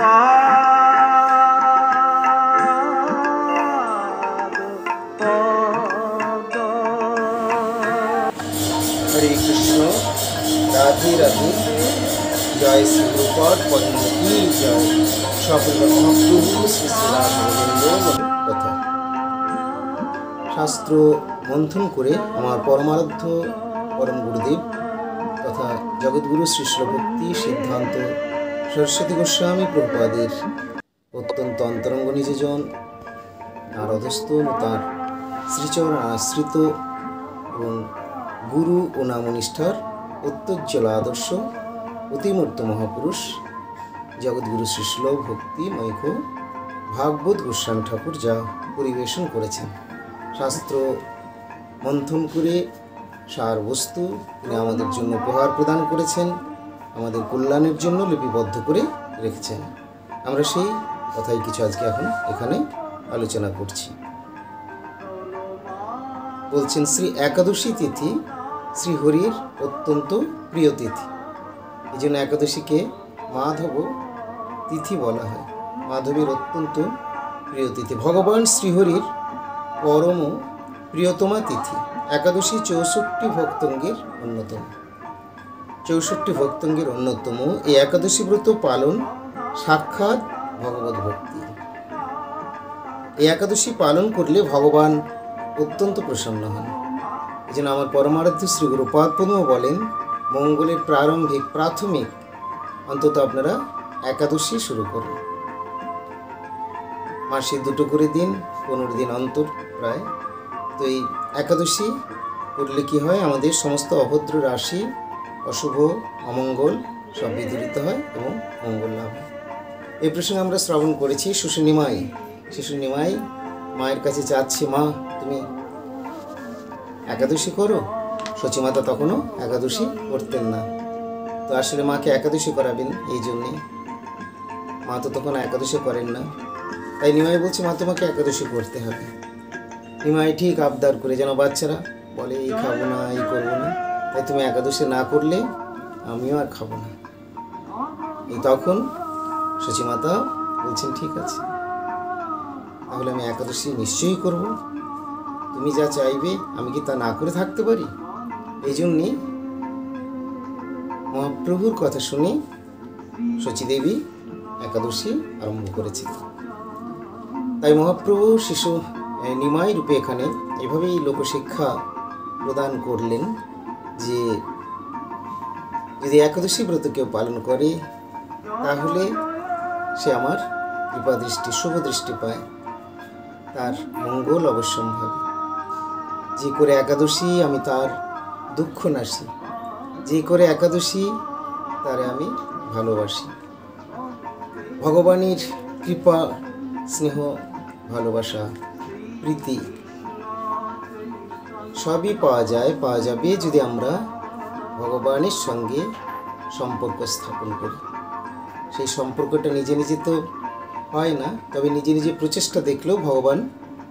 हरे कृष्ण, राधे राधे, जय श्री रूपद पद्म की जय। সকল মহাপ্রভু শ্রী শ্রী রাধারবীন্দ্র কথা শাস্ত্র মন্থন করে আমার পরমারাধ্য পরম গুরুদেব তথা জগৎগুরু শ্রী শ্রী ভক্তি সিদ্ধান্ত সরস্বতী গোস্বামী প্রভুপাদের অত্যন্ত অন্তরঙ্গ নিজজন নারদস্থ তাঁর শ্রীচরণ আশ্রিত এবং গুরু ও নামনিষ্ঠার অত্যুজ্জ্বল আদর্শ অতিমূর্ত মহাপুরুষ জগৎগুরু শ্রী শ্রী ভক্তি মৈখ ভাগবত গোস্বামী ঠাকুর যা পরিবেশন করেছেন, শাস্ত্র মন্থন করে সার বস্তু তিনি আমাদের জন্য উপহার প্রদান করেছেন, আমাদের কল্যাণের জন্য লিপিবদ্ধ করে রেখেছেন। আমরা সেই কথাই কিছু আজকে এখন এখানে আলোচনা করছি। বলছেন শ্রী একাদশী তিথি শ্রীহরির অত্যন্ত প্রিয় তিথি, এই জন্য একাদশীকে মাধব তিথি বলা হয়। মাধবের অত্যন্ত প্রিয় তিথি, ভগবান শ্রীহরির পরম প্রিয়তমা তিথি। একাদশী 64 ভক্তঙ্গের অন্যতম, 64 ভক্তঙ্গের অন্যতম। এই একাদশী ব্রত পালন সাক্ষাৎ ভগবত ভক্তি। এই একাদশী পালন করলে ভগবান অত্যন্ত প্রসন্ন হন। এই জন্য আমার পরমারাধ্য শ্রী গুরুপাদ পদ্ম বলেন, মঙ্গলের প্রাথমিক অন্তত আপনারা একাদশী শুরু করুন। মাসে 2 করে দিন, 15 দিন অন্তর প্রায়। তো এই একাদশী করলে কি হয়, আমাদের সমস্ত অভদ্র রাশি, অশুভ অমঙ্গল সব বিদূরিত হয় এবং মঙ্গল লাভ হয়। এই প্রসঙ্গে আমরা শ্রবণ করেছি শিশু নিমাই মায়ের কাছে চাচ্ছি, মা তুমি একাদশী করো। সচিমাতা তখনও একাদশী করতেন না, তো আসলে মাকে একাদশী করাবেন, এই জন্যে মা তো তখন একাদশী করেন না। তাই নিমাই বলছে, মা তোমাকে একাদশী করতে হবে। নিমাই ঠিক আবদার করে, যেন বাচ্চারা বলে এই খাবো না, এই করবো না, তাই তুমি একাদশী না করলে আমিও আর খাবো না। এই তখন সচিমাতা বলছেন, ঠিক আছে, তাহলে আমি একাদশী নিশ্চয়ই করব, তুমি যা চাইবে আমি কি তা না করে থাকতে পারি? এই জন্যে মহাপ্রভুর কথা শুনে শচীদেবী একাদশী আরম্ভ করেছে। তাই মহাপ্রভু শিশু নিমাই রূপে এখানে এভাবেই লোকশিক্ষা প্রদান করলেন যে যদি একাদশী ব্রত কেউ পালন করে তাহলে সে আমার কৃপা দৃষ্টি, শুভ দৃষ্টি পায়, তার মঙ্গল অবশ্যম্ভাবী। যে করে একাদশী আমি তার দুঃখ নাশি, যে করে একাদশী তারে আমি ভালোবাসি। ভগবানের কৃপা, স্নেহ, ভালোবাসা, প্রীতি সবই পাওয়া যাবে যদি আমরা ভগবানের সঙ্গে সম্পর্ক স্থাপন করি। সেই সম্পর্কটা নিজে নিজে তো হয় না, তবে নিজে নিজে প্রচেষ্টা দেখলেও ভগবান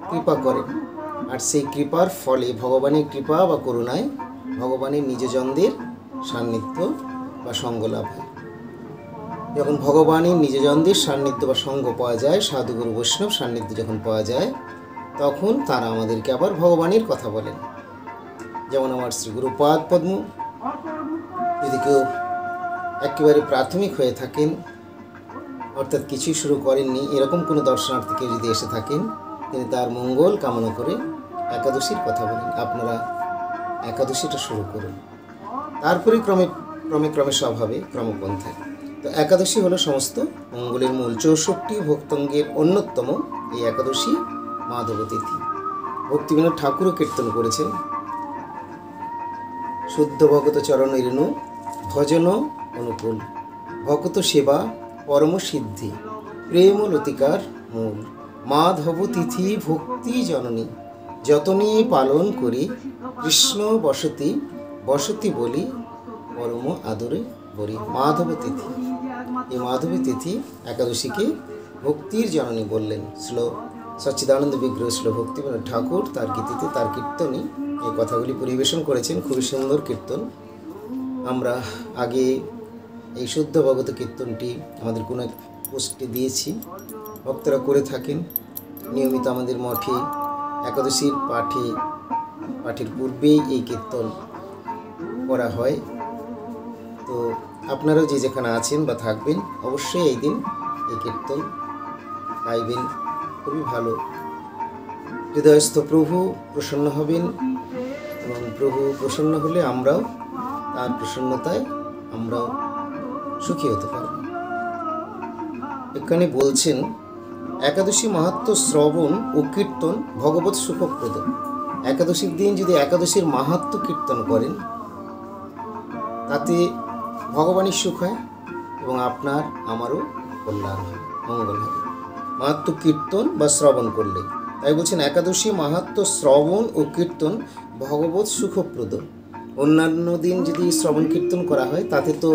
কৃপা করেন। আর সেই কৃপার ফলে ভগবানের কৃপা বা করুণায় ভগবানের নিজজনদের সান্নিধ্য বা সঙ্গ লাভ হয়। যখন ভগবানের নিজজনদের সান্নিধ্য বা সঙ্গ পাওয়া যায়, সাধুগুরু বৈষ্ণব সান্নিধ্য যখন পাওয়া যায়, তখন তারা আমাদেরকে আবার ভগবানের কথা বলেন। যেমন আমার শ্রী গুরুপাদ পদ্ম, যদি কেউ একেবারে প্রাথমিক হয়ে থাকেন, অর্থাৎ কিছুই শুরু করেননি, এরকম কোনো দর্শনার্থী কেউ যদি এসে থাকেন, তিনি তার মঙ্গল কামনা করে একাদশীর কথা বলেন, আপনারা একাদশীটা শুরু করুন। তারপরে ক্রমে সব হবে ক্রমপন্থায়। তো একাদশী হলো সমস্ত মঙ্গলের মূল। 64 ভক্তঙ্গের অন্যতম এই একাদশী মাধব তিথি। ভক্তিবিনোদ ঠাকুরও কীর্তন করেছেন, শুদ্ধ ভগত চরণ রেণু ভজন অনুকূল, ভকত সেবা পরম সিদ্ধি, প্রেম লতিকার মূল, মাধব তিথি ভক্তি জননী, যতনে পালন করি কৃষ্ণ বসতি বলি, পরম আদরে বলি। মাধব তিথি, এই মাধবী তিথি একাদশীকে ভক্তির জননী বললেন সচ্চিদানন্দ বিগ্রহ শ্রী ভক্তিবিনোদ ঠাকুর তার গীতিতে, তার কীর্তনে এই কথাগুলি পরিবেশন করেছেন। খুবই সুন্দর কীর্তন। আমরা আগে এই শুদ্ধ ভগত কীর্তনটি আমাদের কোনো পোস্টে দিয়েছি, ভক্তরা করে থাকেন নিয়মিত। আমাদের মঠে একাদশীর পাঠের পূর্বেই এই কীর্তন করা হয়। তো আপনারাও যে যেখানে আছেন বা থাকবেন অবশ্যই এই দিন এই কীর্তন গাইবেন, খুবই ভালো। হৃদয়স্থ প্রভু প্রসন্ন হবেন এবং প্রভু প্রসন্ন হলে আমরাও তার প্রসন্নতায় আমরাও সুখী হতে পারব। এখানে বলছেন একাদশী মাহাত্ম্য শ্রবণ ও কীর্তন ভগবত সুখপ্রদ। একাদশীর দিন যদি একাদশীর মাহাত্ম্য কীর্তন করেন তাতে ভগবানের সুখ হয় এবং আপনার আমারও কল্যাণ হয়, মঙ্গল হবে মাহাত্ম্য কীর্তন বা শ্রবণ করলে। তাই বলছেন একাদশী মাহাত্ম্য শ্রবণ ও কীর্তন ভগবত সুখপ্রদ। অন্যান্য দিন যদি শ্রবণ কীর্তন করা হয় তাতে তো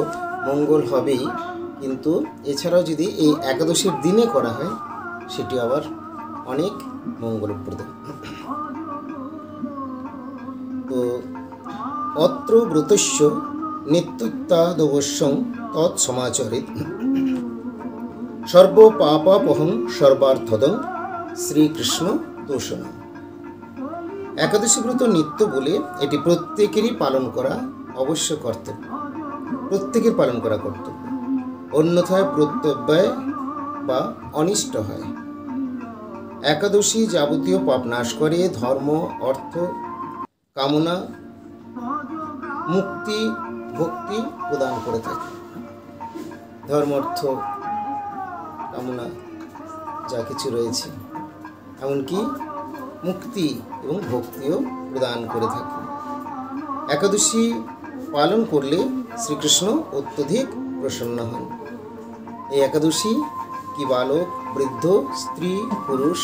মঙ্গল হবেই, কিন্তু এছাড়াও যদি এই একাদশীর দিনে করা হয় সেটি আবার অনেক মঙ্গলপ্রদ। তো অত্র ব্রতস্য নিত্যত্যাদবশ্যং তৎসমাচরিত সর্বপাপাপহং সর্বার্থদং শ্রীকৃষ্ণ দোষণম। একাদশী ব্রত নিত্য বলে এটি প্রত্যেকেরই পালন করা অবশ্য কর্তব্য, প্রত্যেকের পালন করা কর্তব্য, অন্যথায় প্রত্যব্যয় বা অনিষ্ট হয়। একাদশী যাবতীয় পাপ নাশ করে, ধর্ম অর্থ কামনা মুক্তি ভক্তি প্রদান করে থাকে। ধর্ম অর্থ কামনা যা কিছু রয়েছে এমনকি মুক্তি এবং ভক্তিও প্রদান করে থাকে। একাদশী পালন করলে শ্রীকৃষ্ণ অত্যধিক প্রসন্ন হন। এই একাদশী কি বালক বৃদ্ধ স্ত্রী পুরুষ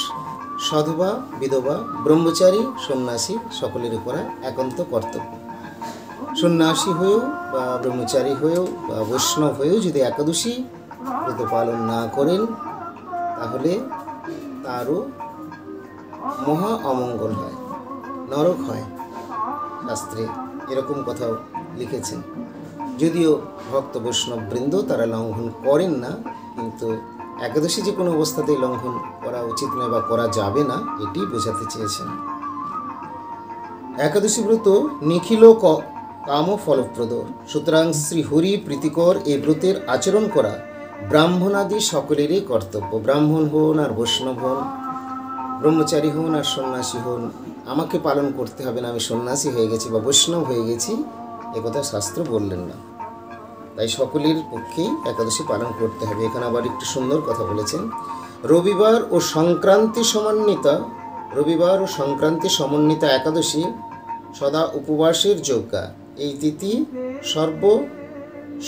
সধবা বিধবা ব্রহ্মচারী সন্ন্যাসী সকলের করা একান্ত কর্তব্য। সন্ন্যাসী হয়েও বা ব্রহ্মচারী হয়েও বা বৈষ্ণব হয়েও যদি একাদশী ব্রত পালন না করেন তাহলে তারও মহা অমঙ্গল হয়, নরক হয়। শাস্ত্রে এরকম কথাও লিখেছেন। যদিও ভক্ত বৈষ্ণব বৃন্দ তারা লঙ্ঘন করেন না, কিন্তু একাদশী যে কোনো অবস্থাতেই লঙ্ঘন করা উচিত নয় বা করা যাবে না, এটি বোঝাতে চেয়েছেন। একাদশী ব্রত নিখিল কাম ফলপ্রদ, সুতরাং শ্রীহরি প্রীতিকর এই ব্রতের আচরণ করা ব্রাহ্মণাদি সকলেরই কর্তব্য। ব্রাহ্মণ হন আর বৈষ্ণব হন, ব্রহ্মচারী হন আর সন্ন্যাসী হন, আমাকে পালন করতে হবে না, আমি সন্ন্যাসী হয়ে গেছি বা বৈষ্ণব হয়ে গেছি, একথা শাস্ত্র বললেন না। তাই সকলের পক্ষেই একাদশী পালন করতে হবে। এখানে আবার একটু সুন্দর কথা বলেছেন, রবিবার ও সংক্রান্তি সমন্বিতা একাদশী সদা উপবাসের যোগ্যা। এই তিথি সর্ব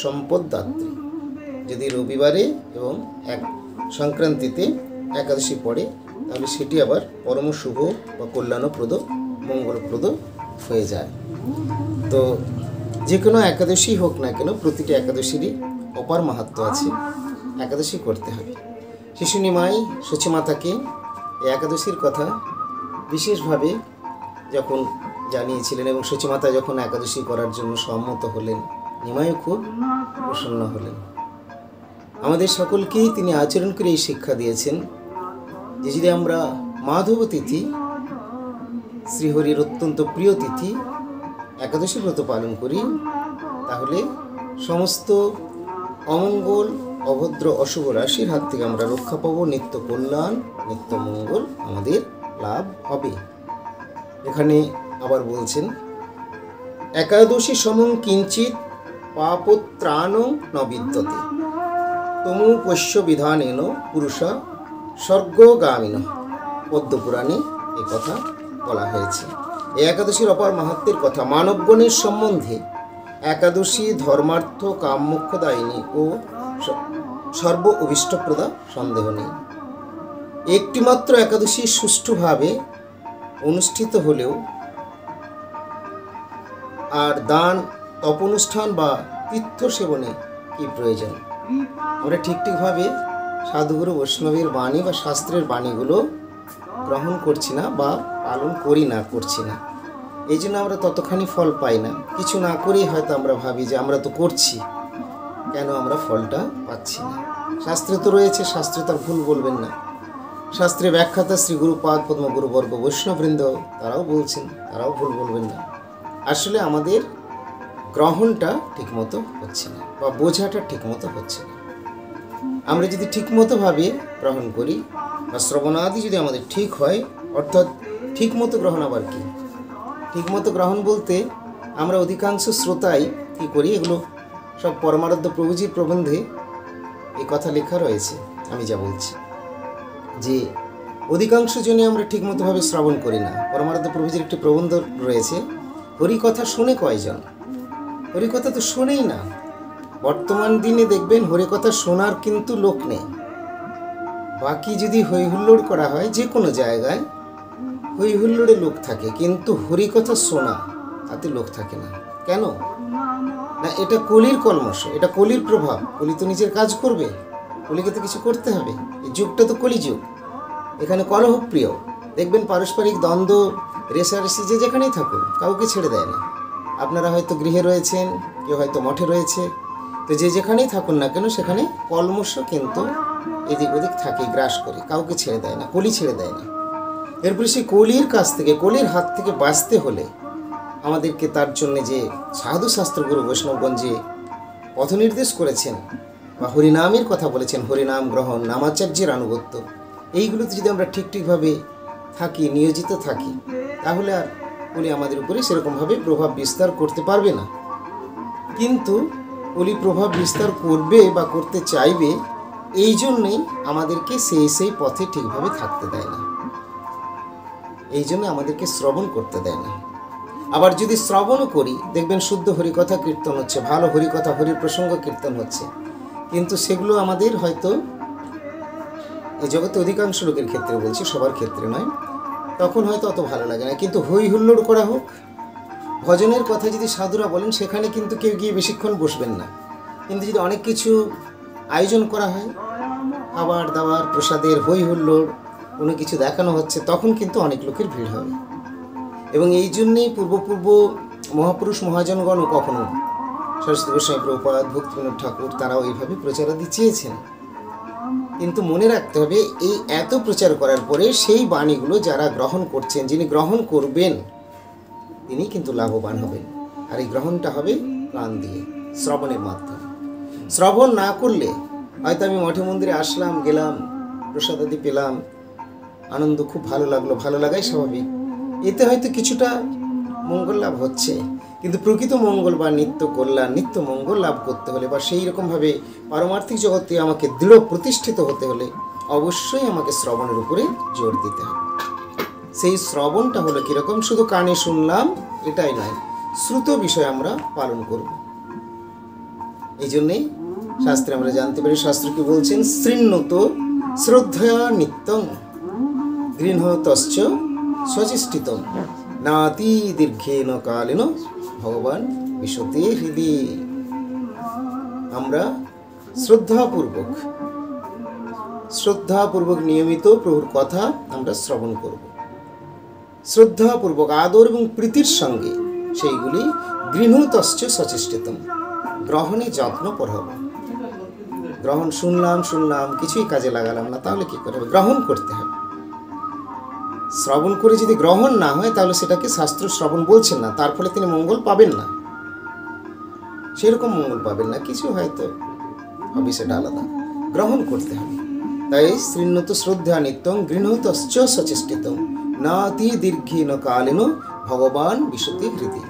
সম্পদদাত্রী। যদি রবিবারে এবং সংক্রান্তিতে একাদশী পড়ে তাহলে সেটি আবার পরম শুভ বা কল্যাণপ্রদ মঙ্গলপ্রদ হয়ে যায়। তো যে কোনো একাদশী হোক না কেন প্রতিটি একাদশীরই অপার মাহাত্ম্য আছে, একাদশী করতে হবে। শিশু নিমাই সচিমাতাকে এই একাদশীর কথা বিশেষভাবে যখন জানিয়েছিলেন এবং সচিমাতা যখন একাদশী করার জন্য সম্মত হলেন, নিমাইও খুব প্রসন্ন হলেন। আমাদের সকলকেই তিনি আচরণ করে এই শিক্ষা দিয়েছেন যে যদি আমরা মাধব তিথি শ্রীহরির অত্যন্ত প্রিয় তিথি একাদশী ব্রত পালন করি তাহলে সমস্ত অমঙ্গল অভদ্র অশুভ রাশির হাত থেকে আমরা রক্ষা পাবো, নিত্য কল্যাণ নিত্য মঙ্গল আমাদের লাভ হবে। এখানে আবার বলছেন একাদশী সমং কিঞ্চিত পাপত্রাণ ন বিদ্যতে তমু পশ্য বিধানেন পুরুষা স্বর্গগামিন। পদ্মপুরাণে এই কথা বলা হয়েছে। এই একাদশীর অপার মাহাত্ম্যের কথা মানবগণের সম্বন্ধে একাদশী ধর্মার্থ কাম মোক্ষদায়িনী ও সর্ব অভীষ্টপ্রদা সন্দেহ নেই। একটিমাত্র একাদশী সুষ্ঠুভাবে অনুষ্ঠিত হলেও আর দান তপনুষ্ঠান বা তীর্থ সেবনে কি প্রয়োজন? আমরা ঠিকভাবে সাধুগুরু বৈষ্ণবের বাণী বা শাস্ত্রের বাণীগুলো গ্রহণ করছি না বা পালন করছি না, এই জন্য আমরা ততখানি ফল পাই না। কিছু না করেই হয়তো আমরা ভাবি যে আমরা তো করছি, কেন আমরা ফলটা পাচ্ছি না। শাস্ত্রে তো রয়েছে, শাস্ত্রে তার ভুল বলবেন না। শাস্ত্রে ব্যাখ্যাতা শ্রী গুরুপাদ পদ্ম গুরুবর্গ বৈষ্ণববৃন্দ তারাও বলছেন, তারাও ভুল বলবেন না। আসলে আমাদের গ্রহণটা ঠিকমতো হচ্ছে না বা বোঝাটা ঠিকমতো হচ্ছে না। আমরা যদি ঠিকমতোভাবে গ্রহণ করি বা শ্রবণাদি যদি আমাদের ঠিক হয়, অর্থাৎ ঠিকমতো গ্রহণ আবার কি? ঠিকমতো গ্রহণ বলতে আমরা অধিকাংশ শ্রোতাই কী করি, এগুলো সব পরমারাধ্য প্রভুজির প্রবন্ধে এই কথা লেখা রয়েছে। আমি যা বলছি যে অধিকাংশ জনে আমরা ঠিকমতোভাবে শ্রবণ করি না। পরমারাধ্য প্রভুজির একটি প্রবন্ধ রয়েছে, হরিকথা শুনে কয়জন? হরিকথা তো শোনেই না। বর্তমান দিনে দেখবেন হরিকথা শোনার কিন্তু লোক নেই। বাকি যদি হই হুল্লোড় করা হয় যে কোনো জায়গায়, হই হুল্লোড়ে লোক থাকে, কিন্তু হরিকথা শোনা তাতে লোক থাকে না। কেন না? এটা কলির কলমশ, এটা কলির প্রভাব। কলি তো নিজের কাজ করবে, কলিকে তো কিছু করতে হবে। এই যুগটা তো কলি যুগ, এখানে কলহপ্রিয়। দেখবেন পারস্পরিক দ্বন্দ্ব, রেষারেষি যে যেখানেই থাকুন, কাউকে ছেড়ে দেয় না। আপনারা হয়তো গৃহে রয়েছেন, কেউ হয়তো মঠে রয়েছে, তো যে যেখানেই থাকুন না কেন সেখানে কলমশ কিন্তু এদিক ওদিক থাকে, গ্রাস করে, কাউকে ছেড়ে দেয় না, কলি ছেড়ে দেয় না। এরপরে সেই কলির কাছ থেকে, কলির হাত থেকে বাঁচতে হলে আমাদেরকে তার জন্যে যে সাধু শাস্ত্রগুরু বৈষ্ণবগঞ্জে পথ নির্দেশ করেছেন বা হরিনামের কথা বলেছেন, হরিনাম গ্রহণ, নামাচার্যের আনুগত্য, এইগুলোতে যদি আমরা ঠিকভাবে থাকি, নিয়োজিত থাকি, তাহলে আর কলি আমাদের উপরে সেরকমভাবে প্রভাব বিস্তার করতে পারবে না। কিন্তু কলি প্রভাব বিস্তার করবে বা করতে চাইবে, এই জন্যেই আমাদেরকে সেই পথে ঠিকভাবে থাকতে দেয় না, এই জন্য আমাদেরকে শ্রবণ করতে দেয় না। আবার যদি শ্রবণও করি, দেখবেন শুদ্ধ হরিকথা কীর্তন হচ্ছে, ভালো হরিকথা হরির প্রসঙ্গ কীর্তন হচ্ছে, কিন্তু সেগুলো আমাদের হয়তো এই জগতে অধিকাংশ লোকের ক্ষেত্রে বলছি, সবার ক্ষেত্রে নয়, তখন হয়তো অত ভালো লাগে না। কিন্তু হই হুল্লোড় করা হোক, ভজনের কথা যদি সাধুরা বলেন, সেখানে কিন্তু কেউ গিয়ে বেশিক্ষণ বসবেন না। কিন্তু যদি অনেক কিছু আয়োজন করা হয়, খাবার দাবার, প্রসাদের, হই হুল্লোড়, কোনো কিছু দেখানো হচ্ছে, তখন কিন্তু অনেক লোকের ভিড় হবে। এবং এই জন্যেই পূর্ব মহাপুরুষ মহাজনগণও কখনো সরস্বতী গোস্বামী প্রভুপাদ, ভক্তিবিনোদ ঠাকুর তারাও এইভাবে প্রচারাদি চেয়েছেন। কিন্তু মনে রাখতে হবে, এই এত প্রচার করার পরে সেই বাণীগুলো যারা গ্রহণ করছেন, যিনি গ্রহণ করবেন তিনি কিন্তু লাভবান হবেন। আর এই গ্রহণটা হবে প্রাণ দিয়ে, শ্রবণের মাধ্যমে। শ্রবণ না করলে হয়তো আমি মঠে মন্দিরে আসলাম, গেলাম, প্রসাদাদি পেলাম, আনন্দ, খুব ভালো লাগলো, ভালো লাগাই স্বাভাবিক, এতে হয়তো কিছুটা মঙ্গল লাভ হচ্ছে। কিন্তু প্রকৃত মঙ্গল বা নিত্য কল্যাণ, নিত্য মঙ্গল লাভ করতে হলে বা সেই রকমভাবে পারমার্থিক জগতে আমাকে দৃঢ় প্রতিষ্ঠিত হতে হলে অবশ্যই আমাকে শ্রবণের উপরে জোর দিতে হবে। সেই শ্রবণটা হলো কীরকম? শুধু কানে শুনলাম এটাই নয়, শ্রুত বিষয় আমরা পালন করব। এই জন্যেই শাস্ত্রে আমরা জানতে পারি, শাস্ত্র কি বলছেন? শৃণ্যত শ্রদ্ধয়া নিত্যং গৃহতশ্চ সচেষ্টিতম নাতি দীর্ঘেন কালেন ভগবান বিশতে হৃদয়। আমরা শ্রদ্ধাপূর্বক নিয়মিত প্রভুর কথা আমরা শ্রবণ করব, শ্রদ্ধাপূর্বক আদর এবং প্রীতির সঙ্গে সেইগুলি গৃহতশ্চ সচেষ্টিতম, গ্রহণে যত্নপর হব। গ্রহণ শুনলাম কিছুই কাজে লাগালাম না, তাহলে কি করে হবে? গ্রহণ করতে হবে। শ্রবণ করে যদি গ্রহণ না হয়, তাহলে সেটাকে শাস্ত্র শ্রবণ বলছেন না, তার ফলে তিনি মঙ্গল পাবেন না, সেরকম মঙ্গল পাবেন না, কিছু হয়তো হবে, সেটা আলাদা। গ্রহণ করতে হবে। তাই শৃণ্যত শ্রদ্ধা নিত্যং গৃহতশ্চ সচেষ্টিতম নাতি দীর্ঘেন কালেন ভগবান বিশতে হৃদয়।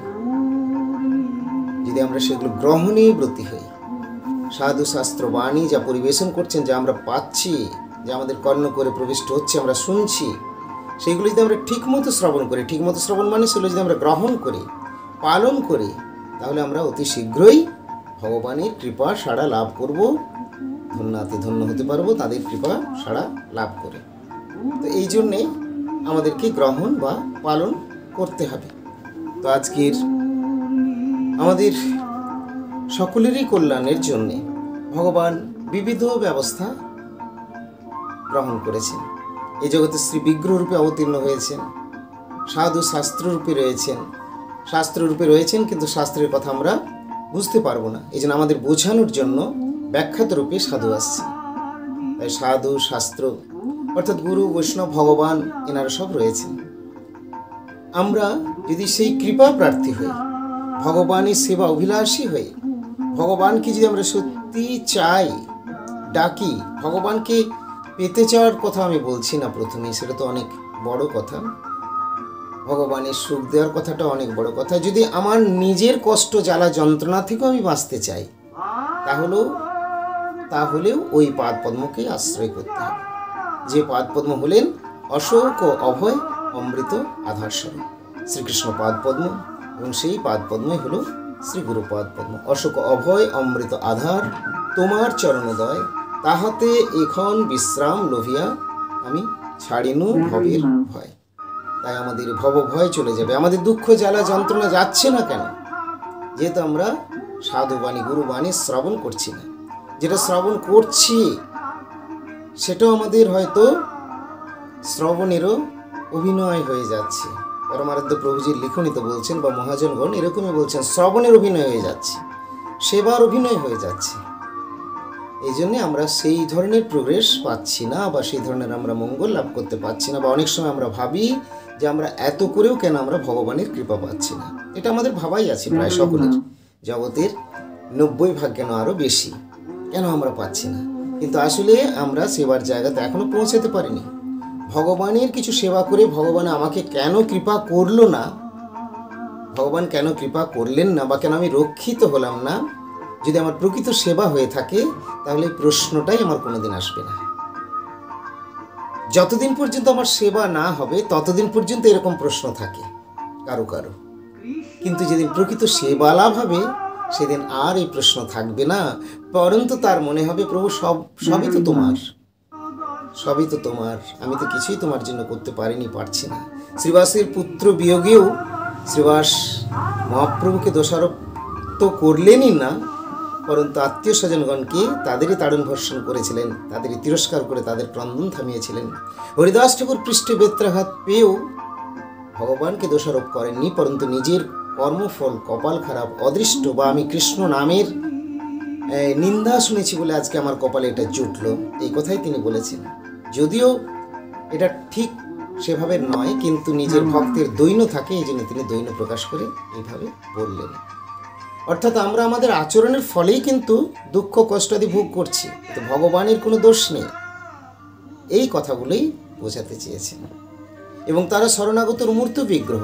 যদি আমরা সেগুলো গ্রহণে ব্রতী হই, সাধু শাস্ত্র বাণী যা পরিবেশন করছেন, যা আমরা পাচ্ছি, যা আমাদের কর্ণ করে প্রবিষ্ট হচ্ছে, আমরা শুনছি, সেইগুলো যদি আমরা ঠিকমতো শ্রবণ করি, ঠিকমতো শ্রবণ মানে সেগুলো যদি আমরা গ্রহণ করি, পালন করি, তাহলে আমরা অতি শীঘ্রই ভগবানের কৃপা সাড়া লাভ করব, ধন্যাতি ধন্য হতে পারবো তাদের কৃপা সাড়া লাভ করে। তো এই জন্যে আমাদেরকে গ্রহণ বা পালন করতে হবে। তো আজকের আমাদের সকলেরই কল্যাণের জন্যে ভগবান বিবিধ ব্যবস্থা গ্রহণ করেছেন। এই জগতে শ্রী বিগ্রহরূপে অবতীর্ণ হয়েছেন, সাধু শাস্ত্ররূপে রয়েছেন, শাস্ত্ররূপে রয়েছেন, কিন্তু শাস্ত্রের কথা আমরা বুঝতে পারবো না। এই জন্য আমাদের বোঝানোর জন্য ব্যাখ্যাত রূপে সাধু আসছে। সাধু শাস্ত্র অর্থাৎ গুরু বৈষ্ণব ভগবান এনারা সব রয়েছেন। আমরা যদি সেই কৃপা প্রার্থী হই, ভগবানের সেবা অভিলাষী হই, ভগবানকে যদি আমরা সত্যি চাই, ডাকি, ভগবানকে পেতে চাওয়ার কথা আমি বলছি না প্রথমেই, সেটা তো অনেক বড় কথা। ভগবানের সুখ দেওয়ার কথাটা অনেক বড় কথা। যদি আমার নিজের কষ্ট জ্বালা যন্ত্রণা থেকেও আমি বাঁচতে চাই, তাহলেও ওই পাদ পদ্মকে আশ্রয় করতে হবে, যে পাদ পদ্ম হলেন অশোক ও অভয় অমৃত আধার স্বরূপ শ্রীকৃষ্ণ পাদ পদ্ম, এবং সেই পাদ পদ্মই হলো শ্রী গুরু পাদ পদ্ম। অশোক অভয় অমৃত আধার তোমার চরণোদয়, তাহাতে এখন বিশ্রাম লোভিয়া আমি ছাড়িনু ভবের ভয়। তাই আমাদের ভব ভয় চলে যাবে, আমাদের দুঃখ জ্বালা যন্ত্রণা যাচ্ছে না কেন? যেহেতু আমরা সাধুবাণী গুরুবাণী শ্রবণ করছি না। যেটা শ্রবণ করছি সেটাও আমাদের হয়তো শ্রবণেরও অভিনয় হয়ে যাচ্ছে। পরমারাধ্য প্রভুজির লিখনিতে বলছেন, বা মহাজনগণ এরকমই বলছেন, শ্রবণের অভিনয় হয়ে যাচ্ছে, সেবার অভিনয় হয়ে যাচ্ছে। এই জন্যে আমরা সেই ধরনের প্রোগ্রেস পাচ্ছি না, বা সেই ধরনের আমরা মঙ্গল লাভ করতে পারছি না, বা অনেক সময় আমরা ভাবি যে আমরা এত করেও কেন আমরা ভগবানের কৃপা পাচ্ছি না। এটা আমাদের ভাবাই আছে প্রায় সকলের, জগতের 90 ভাগ কেন আরও বেশি, কেন আমরা পাচ্ছি না। কিন্তু আসলে আমরা সেবার জায়গাতে এখনো পৌঁছাতে পারিনি। ভগবানের কিছু সেবা করে ভগবান আমাকে কেন কৃপা করলো না, ভগবান কেন কৃপা করলেন না, বা কেন আমি রক্ষিত হলাম না, যদি আমার প্রকৃত সেবা হয়ে থাকে, তাহলে এই প্রশ্নটাই আমার কোনোদিন আসবে না। যতদিন পর্যন্ত আমার সেবা না হবে ততদিন পর্যন্ত এরকম প্রশ্ন থাকে কারো কারো। কিন্তু যেদিন প্রকৃত সেবা লাভ হবে সেদিন আর এই প্রশ্ন থাকবে না, পরন্তু তার মনে হবে প্রভু সবই তো তোমার, সবই তো তোমার, আমি তো কিছুই তোমার জন্য করতে পারিনি, পারছি না। শ্রীবাসের পুত্র বিয়োগেও শ্রীবাস মহাপ্রভুকে দোষারোপ তো করলেনই না, পরন্তু আত্মীয় স্বজনগণকে তাদেরই তাড়ন ভর্ষণ করেছিলেন, তাদেরই তিরস্কার করে তাদের ক্রন্দন থামিয়েছিলেন। হরিদাস ঠাকুর পৃষ্ঠে বেত্রাঘাত পেয়েও ভগবানকে দোষারোপ করেননি, পরন্তু নিজের কর্মফল, কপাল খারাপ, অদৃষ্ট, বা আমি কৃষ্ণ নামের নিন্দা শুনেছি বলে আজকে আমার কপালে এটা জুটলো, এই কথাই তিনি বলেছেন। যদিও এটা ঠিক সেভাবে নয়, কিন্তু নিজের ভক্তের দৈন্য থাকে, এই জন্য তিনি দৈন্য প্রকাশ করে এইভাবে বললেন। অর্থাৎ আমরা আমাদের আচরণের ফলেই কিন্তু দুঃখ কষ্টাদি ভোগ করছি, তো ভগবানের কোনো দোষ নেই, এই কথাগুলোই বোঝাতে চেয়েছেন। এবং তারা শরণাগতর মূর্ত বিগ্রহ,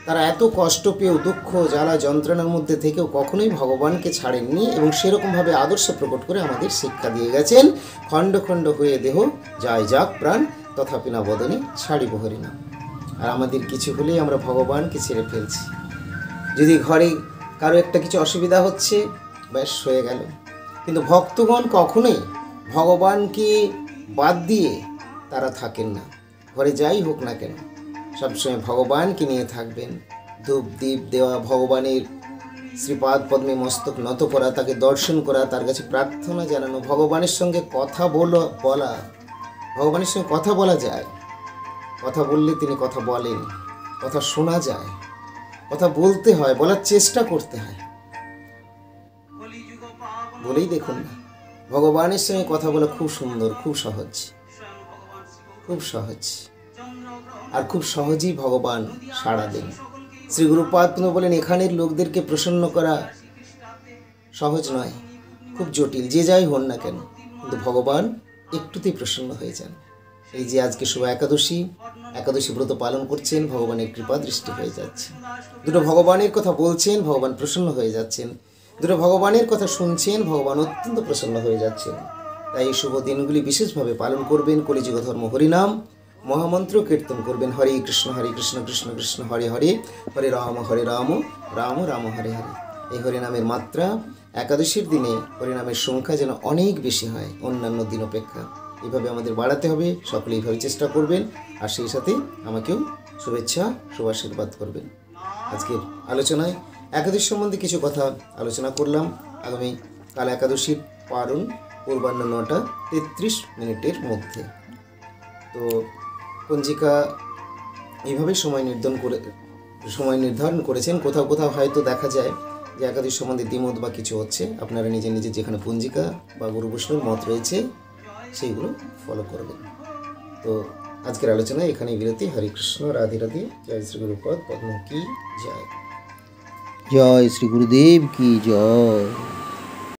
তারা এত কষ্ট পেয়েও দুঃখ জ্বালা যন্ত্রণার মধ্যে থেকেও কখনোই ভগবানকে ছাড়েননি, এবং সেরকমভাবে আদর্শ প্রকট করে আমাদের শিক্ষা দিয়ে গেছেন, খণ্ড খণ্ড হয়ে দেহ যায় যাক প্রাণ, তথাপি না বদনে ছাড়িব হরিনাম। আর আমাদের কিছু হলেই আমরা ভগবানকে ছেড়ে ফেলছি। যদি ঘরে কারো একটা কিছু অসুবিধা হচ্ছে, ব্যাস হয়ে গেল। কিন্তু ভক্তগণ কখনোই ভগবানকে বাদ দিয়ে তারা থাকেন না। ঘরে যাই হোক না কেন সবসময় ভগবানকে নিয়ে থাকবেন। ধূপ দ্বীপ দেওয়া, ভগবানের শ্রীপাদ পদ্মে মস্তক নত করা, তাকে দর্শন করা, তার কাছে প্রার্থনা জানানো, ভগবানের সঙ্গে কথা বলা। ভগবানের সঙ্গে কথা বলা যায়, কথা বললে তিনি কথা বলেন, কথা শোনা যায়, কথা বলতে হয়, বলার চেষ্টা করতে হয়। বলেই দেখুন না, ভগবানের সঙ্গে কথা বলা খুব সুন্দর, খুব সহজ, খুব সহজ, আর খুব সহজেই ভগবান সাড়া দেন। শ্রী গুরুপাদ বলেন, এখানের লোকদেরকে প্রসন্ন করা সহজ নয়, খুব জটিল, যে যাই হন না কেন, কিন্তু ভগবান একটুতেই প্রসন্ন হয়ে যান। এই যে আজকে শুভ একাদশী ব্রত পালন করছেন, ভগবানের কৃপা দৃষ্টি হয়ে যাচ্ছে। দুটো ভগবানের কথা বলছেন, ভগবান প্রসন্ন হয়ে যাচ্ছেন। দুটো ভগবানের কথা শুনছেন, ভগবান অত্যন্ত প্রসন্ন হয়ে যাচ্ছেন। তাই এই শুভ দিনগুলি বিশেষভাবে পালন করবেন। কলিযুগ ধর্ম হরিনাম মহামন্ত্র কীর্তন করবেন। হরে কৃষ্ণ কৃষ্ণ কৃষ্ণ হরে হরে, হরে রাম রাম রাম হরে হরে। এই হরিনামের মাত্রা একাদশীর দিনে হরিনামের সংখ্যা যেন অনেক বেশি হয় অন্যান্য দিন অপেক্ষা। এইভাবে আমাদের বাড়াতে হবে, সকলে এইভাবে চেষ্টা করবেন। আর সেই সাথে আমাকেও শুভেচ্ছা শুভাশীর্বাদ করবেন। আজকের আলোচনায় একাদশী সম্বন্ধে কিছু কথা আলোচনা করলাম। আগামী কাল একাদশীর পারণ পূর্বাহ্ন 9:33 মধ্যে। তো পঞ্জিকা এইভাবে সময় নির্ধারণ করেছেন। কোথাও কোথাও হয়তো দেখা যায় যে একাদশী সম্বন্ধে দ্বিমত বা কিছু হচ্ছে। আপনারা নিজে নিজে যেখানে পঞ্জিকা বা গুরু বৈষ্ণবের মত রয়েছে সেইগুলো ফলো করবেন। তো আজকের আলোচনা এখানেই বিরতি। হরে কৃষ্ণ, রাধে রাধে। জয় শ্রী গুরুপদ পদ্ম কি জয়। জয় শ্রী গুরুদেব কি জয়।